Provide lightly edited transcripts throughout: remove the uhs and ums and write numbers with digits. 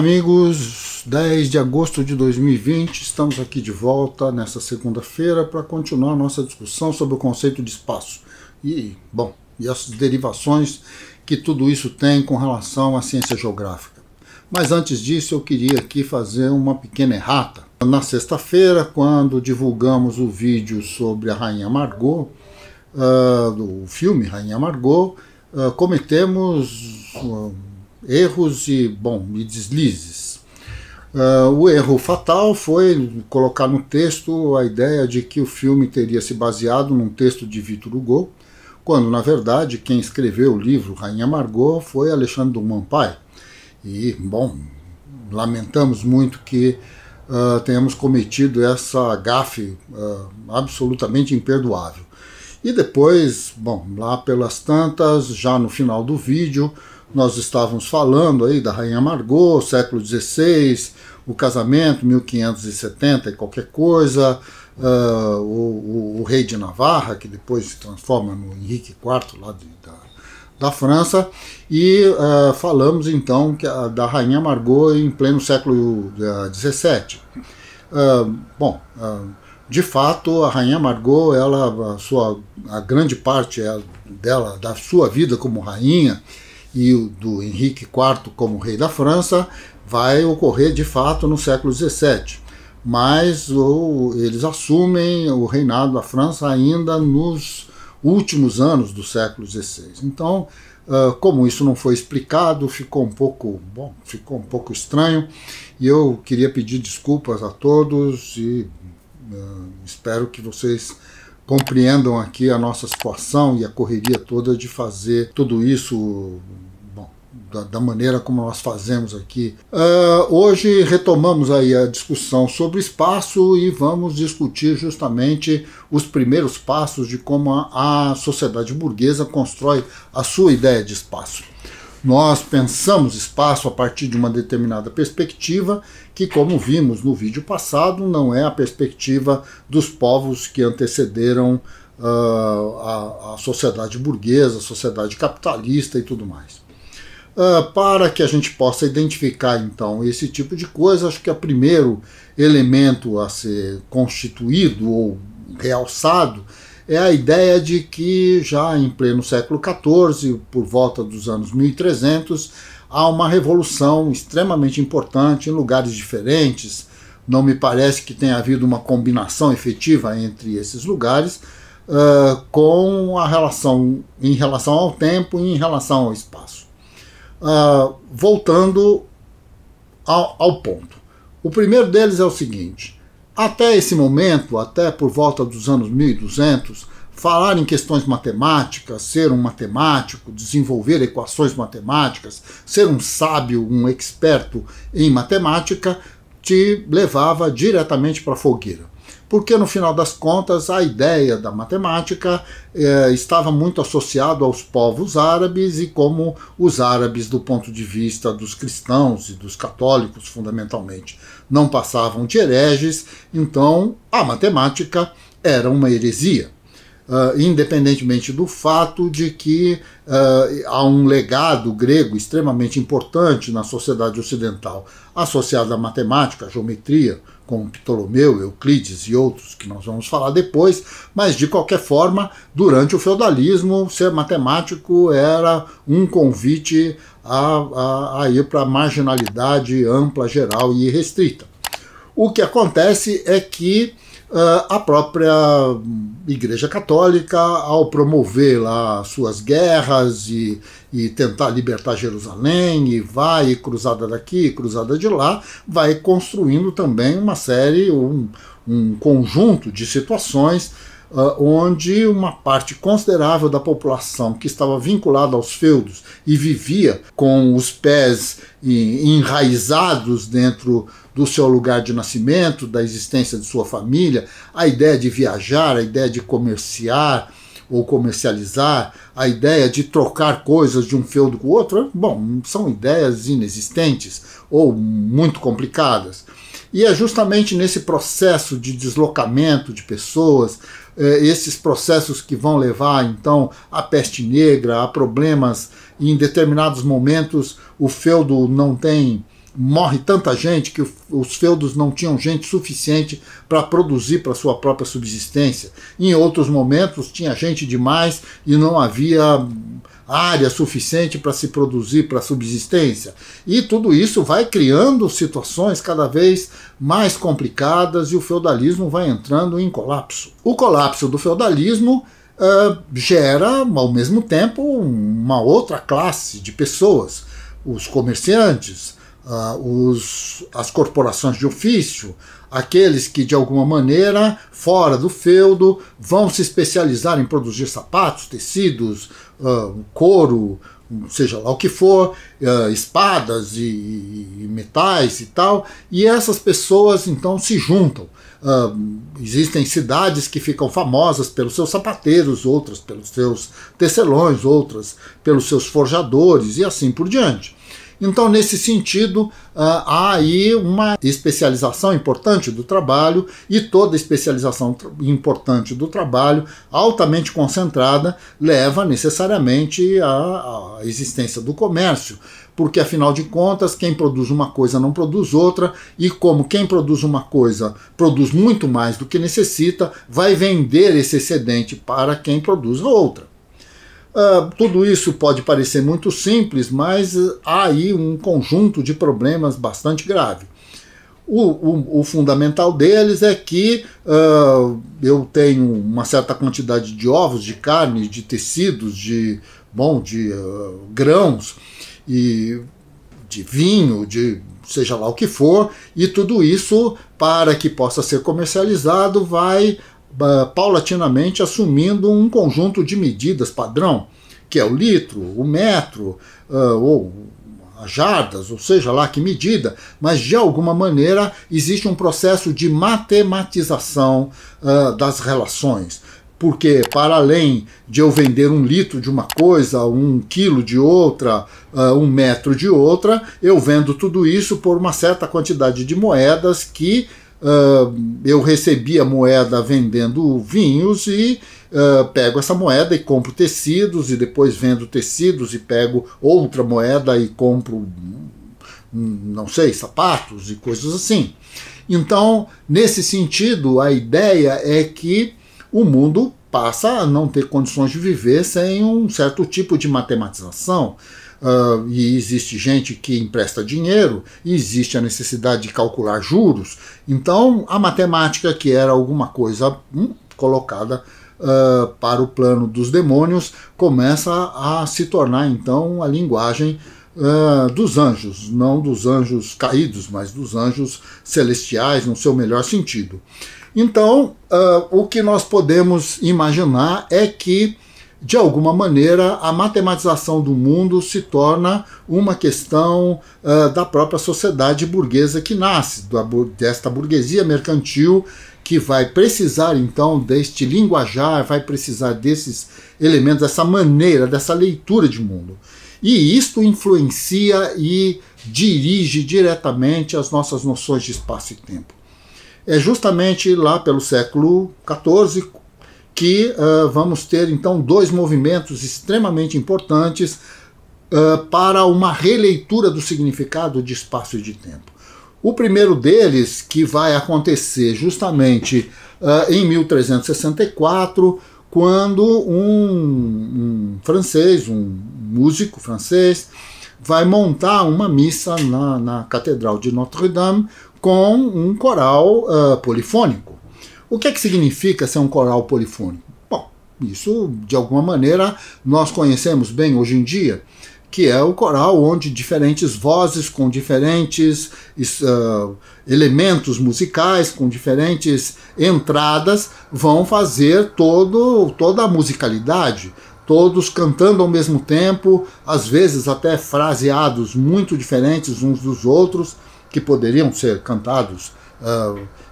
amigos, 10 de agosto de 2020, estamos aqui de volta nessa segunda-feira para continuar a nossa discussão sobre o conceito de espaço e as derivações que tudo isso tem com relação à ciência geográfica. Mas antes disso eu queria aqui fazer uma pequena errata. Na sexta-feira, quando divulgamos o vídeo sobre a Rainha Margot, do filme Rainha Margot, cometemos erros e deslizes. O erro fatal foi colocar no texto a ideia de que o filme teria se baseado num texto de Victor Hugo, quando na verdade quem escreveu o livro Rainha Margot foi Alexandre Dumas Pai. E, lamentamos muito que tenhamos cometido essa gafe absolutamente imperdoável. E depois, lá pelas tantas, já no final do vídeo, nós estávamos falando aí da Rainha Margot, século XVI, o casamento, 1570 e qualquer coisa, o rei de Navarra, que depois se transforma no Henrique IV lá da França, e falamos então da Rainha Margot em pleno século XVII. De fato, a Rainha Margot, a grande parte dela, da sua vida como rainha, e do Henrique IV como rei da França, vai ocorrer de fato no século XVII. Mas eles assumem o reinado da França ainda nos últimos anos do século XVI. Então, como isso não foi explicado, ficou um pouco estranho, e eu queria pedir desculpas a todos e espero que vocês compreendam aqui a nossa situação e a correria toda de fazer tudo isso da maneira como nós fazemos aqui. Hoje retomamos aí a discussão sobre espaço e vamos discutir justamente os primeiros passos de como a sociedade burguesa constrói a sua ideia de espaço. Nós pensamos espaço a partir de uma determinada perspectiva que, como vimos no vídeo passado, não é a perspectiva dos povos que antecederam a sociedade burguesa, a sociedade capitalista e tudo mais. Para que a gente possa identificar então esse tipo de coisa, acho que o primeiro elemento a ser constituído ou realçado é a ideia de que já em pleno século XIV, por volta dos anos 1300, há uma revolução extremamente importante em lugares diferentes. Não me parece que tenha havido uma combinação efetiva entre esses lugares, com a relação em relação ao tempo e em relação ao espaço. Voltando ao ponto. O primeiro deles é o seguinte: até esse momento, até por volta dos anos 1200, falar em questões matemáticas, ser um matemático, desenvolver equações matemáticas, ser um sábio, um experto em matemática, te levava diretamente para a fogueira. Porque no final das contas a ideia da matemática estava muito associada aos povos árabes, e como os árabes, do ponto de vista dos cristãos e dos católicos fundamentalmente, não passavam de hereges, então a matemática era uma heresia. Independentemente do fato de que há um legado grego extremamente importante na sociedade ocidental associado à matemática, à geometria, como Ptolomeu, Euclides e outros que nós vamos falar depois, mas de qualquer forma, durante o feudalismo, ser matemático era um convite a ir para a marginalidade ampla, geral e restrita. O que acontece é que a própria Igreja Católica, ao promover lá suas guerras e tentar libertar Jerusalém, e vai cruzada daqui, cruzada de lá, vai construindo também uma série, um conjunto de situações onde uma parte considerável da população que estava vinculada aos feudos e vivia com os pés enraizados dentro do seu lugar de nascimento, da existência de sua família, a ideia de viajar, a ideia de comerciar ou comercializar, a ideia de trocar coisas de um feudo com o outro, são ideias inexistentes ou muito complicadas. E é justamente nesse processo de deslocamento de pessoas, esses processos que vão levar então à peste negra, a problemas, e em determinados momentos o feudo não tem morre tanta gente que os feudos não tinham gente suficiente para produzir para sua própria subsistência. Em outros momentos tinha gente demais e não havia área suficiente para se produzir para subsistência. E tudo isso vai criando situações cada vez mais complicadas e o feudalismo vai entrando em colapso. O colapso do feudalismo gera, ao mesmo tempo, uma outra classe de pessoas, os comerciantes, as corporações de ofício, aqueles que de alguma maneira, fora do feudo, vão se especializar em produzir sapatos, tecidos, couro, seja lá o que for, espadas e metais e tal, e essas pessoas então se juntam. Existem cidades que ficam famosas pelos seus sapateiros, outras pelos seus tecelões, outras pelos seus forjadores e assim por diante. Então, nesse sentido, há aí uma especialização importante do trabalho, e toda especialização importante do trabalho, altamente concentrada, leva necessariamente à existência do comércio, porque, afinal de contas, quem produz uma coisa não produz outra, e como quem produz uma coisa produz muito mais do que necessita, vai vender esse excedente para quem produz outra. Tudo isso pode parecer muito simples, mas há aí um conjunto de problemas bastante grave. O fundamental deles é que eu tenho uma certa quantidade de ovos, de carne, de tecidos, de grãos, e de vinho, de seja lá o que for, e tudo isso, para que possa ser comercializado, vai paulatinamente assumindo um conjunto de medidas padrão, que é o litro, o metro, ou as jardas, ou seja lá que medida, mas de alguma maneira existe um processo de matematização das relações. Porque, para além de eu vender 1 litro de uma coisa, 1 quilo de outra, 1 metro de outra, eu vendo tudo isso por uma certa quantidade de moedas que eu recebi a moeda vendendo vinhos e pego essa moeda e compro tecidos, e depois vendo tecidos e pego outra moeda e compro, não sei, sapatos e coisas assim. Então, nesse sentido, a ideia é que o mundo passa a não ter condições de viver sem um certo tipo de matematização. E existe gente que empresta dinheiro, e existe a necessidade de calcular juros. Então, a matemática, que era alguma coisa colocada para o plano dos demônios, começa a se tornar, então, a linguagem dos anjos, não dos anjos caídos, mas dos anjos celestiais, no seu melhor sentido. Então, o que nós podemos imaginar é que, de alguma maneira, a matematização do mundo se torna uma questão da própria sociedade burguesa que nasce, desta burguesia mercantil, que vai precisar, então, deste linguajar, vai precisar desses elementos, dessa maneira, dessa leitura de mundo. E isto influencia e dirige diretamente as nossas noções de espaço e tempo. É justamente lá pelo século XIV que vamos ter, então, 2 movimentos extremamente importantes para uma releitura do significado de espaço e de tempo. O primeiro deles, que vai acontecer justamente em 1364, quando um francês, um músico francês, vai montar uma missa na Catedral de Notre-Dame com um coral polifônico. O que é que significa ser um coral polifônico? Bom, isso, de alguma maneira, nós conhecemos bem hoje em dia, que é o coral onde diferentes vozes com diferentes elementos musicais, com diferentes entradas, vão fazer toda a musicalidade, todos cantando ao mesmo tempo, às vezes até fraseados muito diferentes uns dos outros, que poderiam ser cantados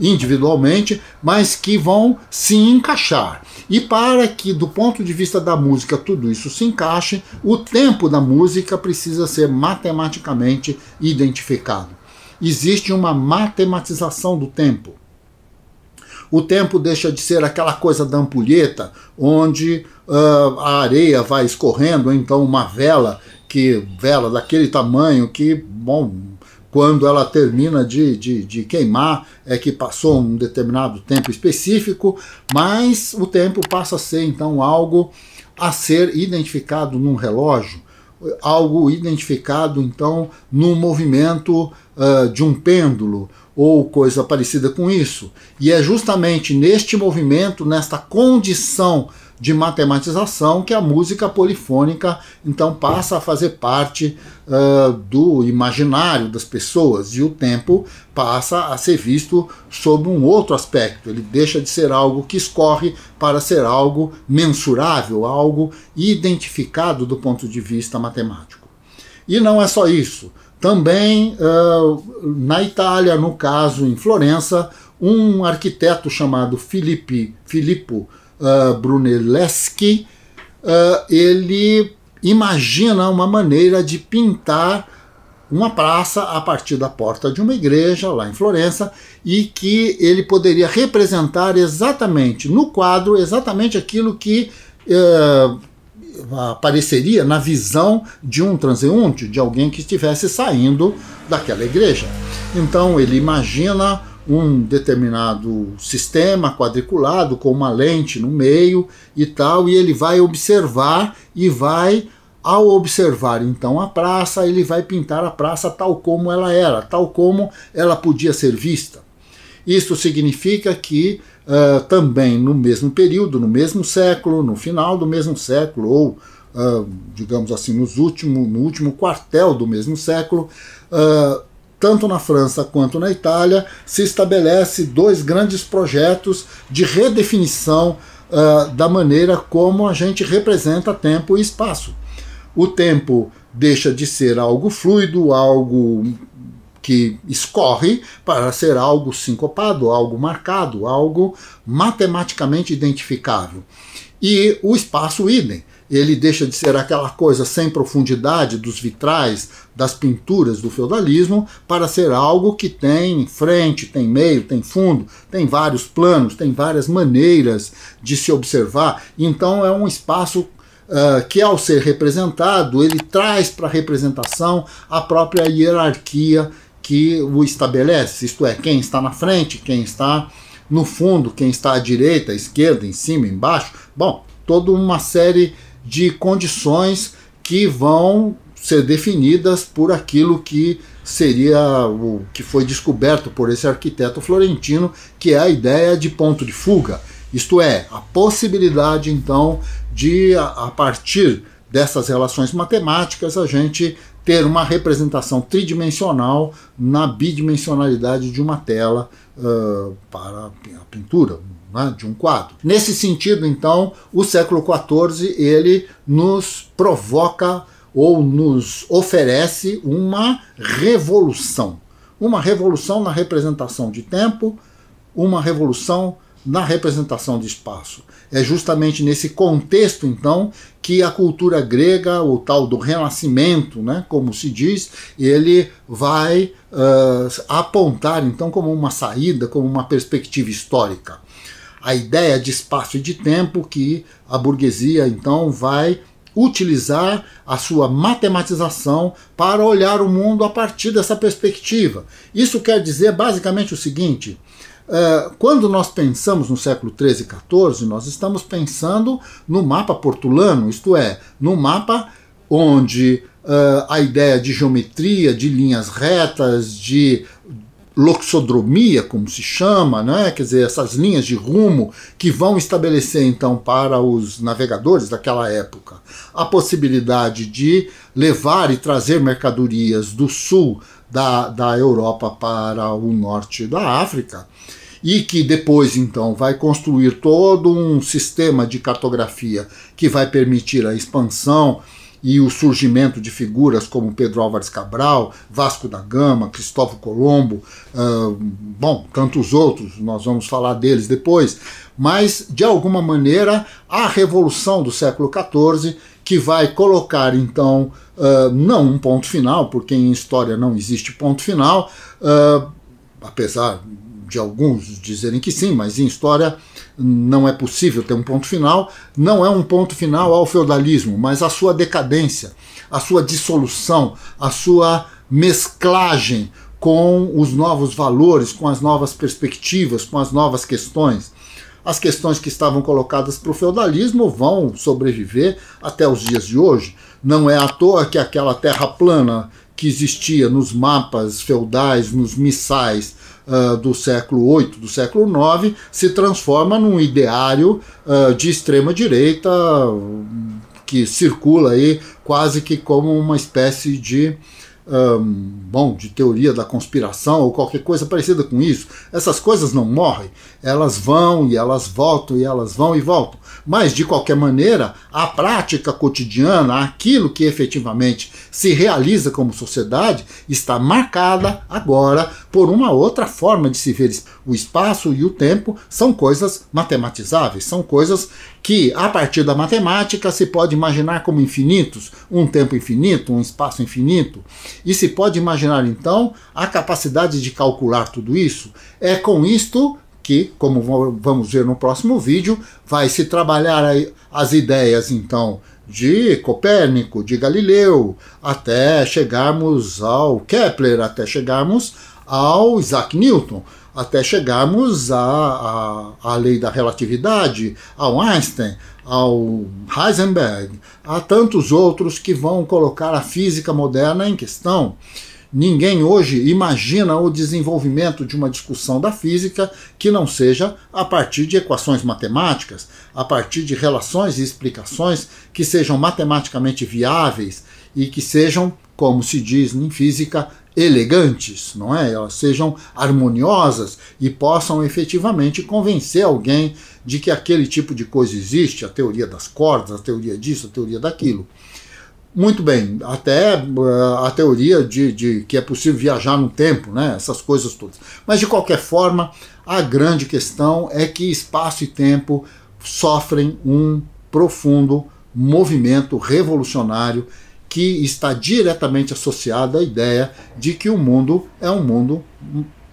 individualmente, mas que vão se encaixar. E para que, do ponto de vista da música, tudo isso se encaixe, o tempo da música precisa ser matematicamente identificado. Existe uma matematização do tempo. O tempo deixa de ser aquela coisa da ampulheta, onde a areia vai escorrendo, então uma vela daquele tamanho que, bom, quando ela termina de queimar, é que passou um determinado tempo específico, mas o tempo passa a ser então algo a ser identificado num relógio, algo identificado então num movimento de um pêndulo ou coisa parecida com isso. E é justamente neste movimento, nesta condição de matematização, que a música polifônica então passa a fazer parte do imaginário das pessoas, e o tempo passa a ser visto sob um outro aspecto. Ele deixa de ser algo que escorre para ser algo mensurável, algo identificado do ponto de vista matemático. E não é só isso. Também na Itália, no caso em Florença, um arquiteto chamado Filippo Brunelleschi, ele imagina uma maneira de pintar uma praça a partir da porta de uma igreja lá em Florença, e que ele poderia representar exatamente no quadro exatamente aquilo que apareceria na visão de um transeunte, de alguém que estivesse saindo daquela igreja. Então ele imagina um determinado sistema quadriculado com uma lente no meio e tal, e ele vai observar e vai, ao observar então a praça, ele vai pintar a praça tal como ela era, tal como ela podia ser vista. Isso significa que também no mesmo período, no mesmo século, no final do mesmo século, ou digamos assim, no último quartel do mesmo século, tanto na França quanto na Itália, se estabelece dois grandes projetos de redefinição da maneira como a gente representa tempo e espaço. O tempo deixa de ser algo fluido, algo que escorre, para ser algo sincopado, algo marcado, algo matematicamente identificável. E o espaço idem. Ele deixa de ser aquela coisa sem profundidade dos vitrais, das pinturas do feudalismo, para ser algo que tem frente, tem meio, tem fundo, tem vários planos, tem várias maneiras de se observar. Então é um espaço que, ao ser representado, ele traz para a representação a própria hierarquia que o estabelece, isto é, quem está na frente, quem está no fundo, quem está à direita, à esquerda, em cima, embaixo. Bom, toda uma série de condições que vão ser definidas por aquilo que seria o que foi descoberto por esse arquiteto florentino, que é a ideia de ponto de fuga. Isto é, a possibilidade então de, a partir dessas relações matemáticas, a gente ter uma representação tridimensional na bidimensionalidade de uma tela para a pintura, né, de um quadro. Nesse sentido, então, o século XIV ele nos provoca ou nos oferece uma revolução na representação de tempo, uma revolução na representação de espaço. É justamente nesse contexto, então, que a cultura grega, o tal do Renascimento, né, como se diz, ele vai apontar, então, como uma saída, como uma perspectiva histórica. A ideia de espaço e de tempo que a burguesia, então, vai utilizar a sua matematização para olhar o mundo a partir dessa perspectiva. Isso quer dizer, basicamente, o seguinte: quando nós pensamos no século XIII e XIV, nós estamos pensando no mapa portulano, isto é, no mapa onde a ideia de geometria, de linhas retas, de loxodromia, como se chama, né? Quer dizer, essas linhas de rumo que vão estabelecer, então, para os navegadores daquela época, a possibilidade de levar e trazer mercadorias do sul da Europa para o norte da África, e que depois, então, vai construir todo um sistema de cartografia que vai permitir a expansão e o surgimento de figuras como Pedro Álvares Cabral, Vasco da Gama, Cristóvão Colombo, bom, tantos outros, nós vamos falar deles depois, mas, de alguma maneira, a Revolução do século XIV, que vai colocar, então, não um ponto final, porque em história não existe ponto final, apesar de alguns dizerem que sim, mas em história não é possível ter um ponto final. Não é um ponto final ao feudalismo, mas a sua decadência, a sua dissolução, a sua mesclagem com os novos valores, com as novas perspectivas, com as novas questões. As questões que estavam colocadas para o feudalismo vão sobreviver até os dias de hoje. Não é à toa que aquela terra plana que existia nos mapas feudais, nos missais do século VIII, do século IX, se transforma num ideário de extrema-direita que circula aí quase que como uma espécie de de teoria da conspiração ou qualquer coisa parecida com isso. Essas coisas não morrem, elas vão e elas voltam e elas vão e voltam. Mas, de qualquer maneira, a prática cotidiana, aquilo que efetivamente se realiza como sociedade, está marcada agora por uma outra forma de se ver. O espaço e o tempo são coisas matematizáveis, são coisas que, a partir da matemática, se pode imaginar como infinitos, um tempo infinito, um espaço infinito, e se pode imaginar, então, a capacidade de calcular tudo isso. É com isto que, como vamos ver no próximo vídeo, vai se trabalhar as ideias, então, de Copérnico, de Galileu, até chegarmos ao Kepler, até chegarmos ao Isaac Newton, até chegarmos à lei da relatividade, ao Einstein, ao Heisenberg, a tantos outros que vão colocar a física moderna em questão. Ninguém hoje imagina o desenvolvimento de uma discussão da física que não seja a partir de equações matemáticas, a partir de relações e explicações que sejam matematicamente viáveis e que sejam, como se diz em física, elegantes, não é? Elas sejam harmoniosas e possam efetivamente convencer alguém de que aquele tipo de coisa existe, a teoria das cordas, a teoria disso, a teoria daquilo. Muito bem, até a teoria de que é possível viajar no tempo, né? Essas coisas todas. Mas, de qualquer forma, a grande questão é que espaço e tempo sofrem um profundo movimento revolucionário que está diretamente associado à ideia de que o mundo é um mundo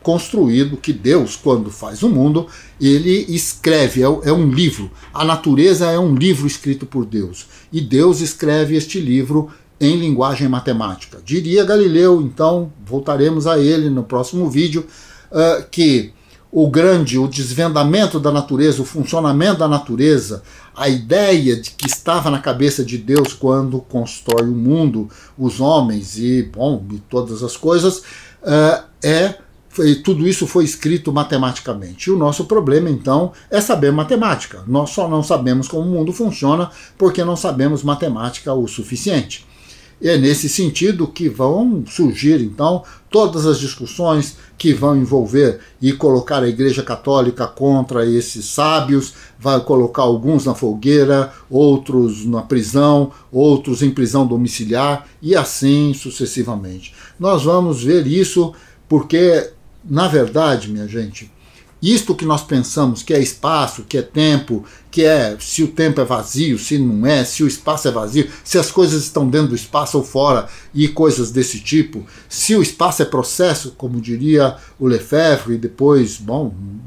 construído, que Deus, quando faz o mundo, ele escreve, é um livro. A natureza é um livro escrito por Deus. E Deus escreve este livro em linguagem matemática. Diria Galileu, então, voltaremos a ele no próximo vídeo, que o desvendamento da natureza, o funcionamento da natureza, a ideia de que estava na cabeça de Deus quando constrói o mundo, os homens e todas as coisas, tudo isso foi escrito matematicamente. E o nosso problema, então, é saber matemática. Nós só não sabemos como o mundo funciona porque não sabemos matemática o suficiente. E é nesse sentido que vão surgir, então, todas as discussões que vão envolver e colocar a Igreja Católica contra esses sábios, vai colocar alguns na fogueira, outros na prisão, outros em prisão domiciliar e assim sucessivamente. Nós vamos ver isso porque, na verdade, minha gente, isto que nós pensamos que é espaço, que é tempo, que é se o tempo é vazio, se não é, se o espaço é vazio, se as coisas estão dentro do espaço ou fora e coisas desse tipo, se o espaço é processo, como diria o Lefebvre e depois,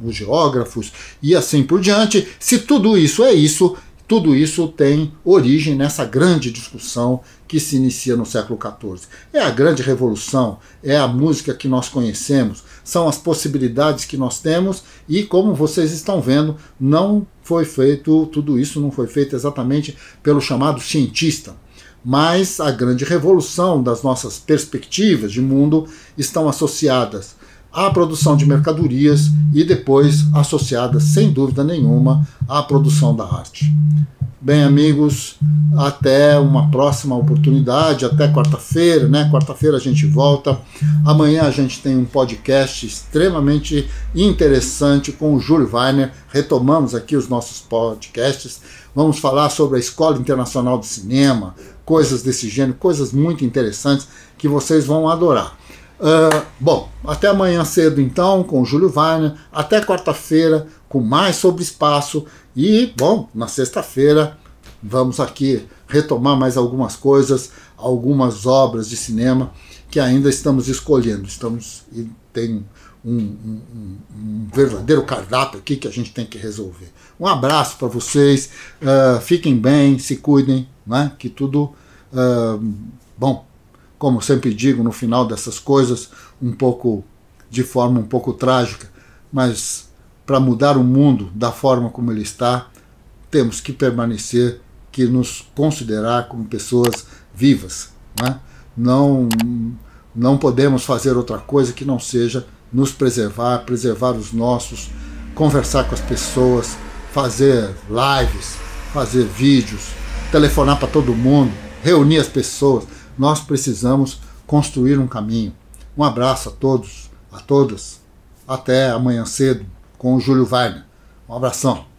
os geógrafos e assim por diante, se tudo isso é isso, tudo isso tem origem nessa grande discussão que se inicia no século XIV. É a grande revolução, é a música que nós conhecemos, são as possibilidades que nós temos e, como vocês estão vendo, tudo isso não foi feito exatamente pelo chamado cientista. Mas a grande revolução das nossas perspectivas de mundo estão associadas à produção de mercadorias e depois associadas, sem dúvida nenhuma, à produção da arte. Bem, amigos, até uma próxima oportunidade, até quarta-feira, né? Quarta-feira a gente volta. Amanhã a gente tem um podcast extremamente interessante com o Júlio Weiner. Retomamos aqui os nossos podcasts. Vamos falar sobre a Escola Internacional de Cinema, coisas desse gênero, coisas muito interessantes que vocês vão adorar. Até amanhã cedo então com o Júlio Weiner, até quarta-feira com mais sobre espaço e, na sexta-feira vamos aqui retomar mais algumas coisas, algumas obras de cinema que ainda estamos escolhendo, tem um verdadeiro cardápio aqui que a gente tem que resolver. Um abraço para vocês, fiquem bem, se cuidem, né? Que tudo como sempre digo no final dessas coisas, de forma um pouco trágica, mas para mudar o mundo da forma como ele está, temos que permanecer, que nos considerar como pessoas vivas, né? Não podemos fazer outra coisa que não seja nos preservar, preservar os nossos, conversar com as pessoas, fazer lives, fazer vídeos, telefonar para todo mundo, reunir as pessoas. Nós precisamos construir um caminho. Um abraço a todos, a todas. Até amanhã cedo com o Júlio Weiner. Um abração.